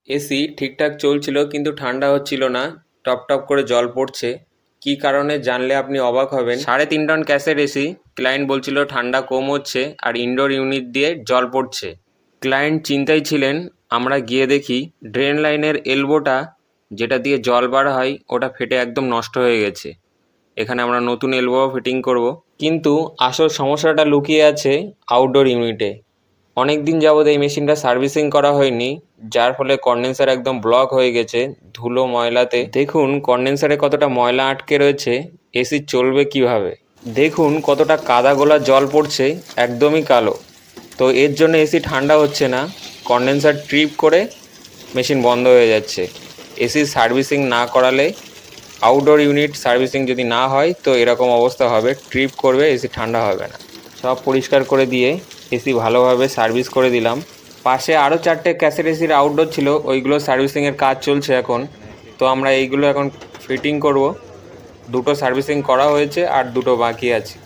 AC ঠিকঠাক চলছিল কিন্তু ঠান্ডা হচ্ছিল না, টপ টপ করে জল পড়ছে। কি কারণে জানলে আপনি অবাক হবেন। 3.5 টন ক্যাসের এসি, ক্লায়েন্ট বলছিল ঠান্ডা কম হচ্ছে আর ইনডোর ইউনিট দিয়ে জল পড়ছে। ক্লায়েন্ট চিন্তায় ছিলেন। আমরা গিয়ে দেখি ড্রেন লাইনের এলবোটা যেটা দিয়ে জল বার হয় ওটা ফেটে একদম নষ্ট হয়ে গেছে। এখানে আমরা নতুন এলবো ফিটিং করব। কিন্তু আসল সমস্যাটা লুকিয়ে আছে আউটডোর ইউনিটে। অনেক দিন যাবৎ এই মেশিনটা সার্ভিসিং করা হয়নি, যার ফলে কন্ডেন্সার একদম ব্লক হয়ে গেছে ধুলো ময়লাতে। দেখুন কন্ডেন্সারে কতটা ময়লা আটকে রয়েছে, এসি চলবে কিভাবে। দেখুন কতটা কাদা গোলা জল পড়ছে, একদমই কালো। তো এর জন্য এসি ঠান্ডা হচ্ছে না, কন্ডেন্সার ট্রিপ করে মেশিন বন্ধ হয়ে যাচ্ছে। এসি সার্ভিসিং না করালে, আউটডোর ইউনিট সার্ভিসিং যদি না হয় তো এরকম অবস্থা হবে, ট্রিপ করবে, এসি ঠান্ডা হবে না। সব পরিষ্কার করে দিয়ে এসি ভালোভাবে সার্ভিস করে দিলাম। পাশে আরও 4টে ক্যাসেট এসির আউটডোর ছিল, ওইগুলো সার্ভিসিংয়ের কাজ চলছে এখন। তো আমরা এইগুলো এখন ফিটিং করব। 2টো সার্ভিসিং করা হয়েছে আর 2টো বাকি আছে।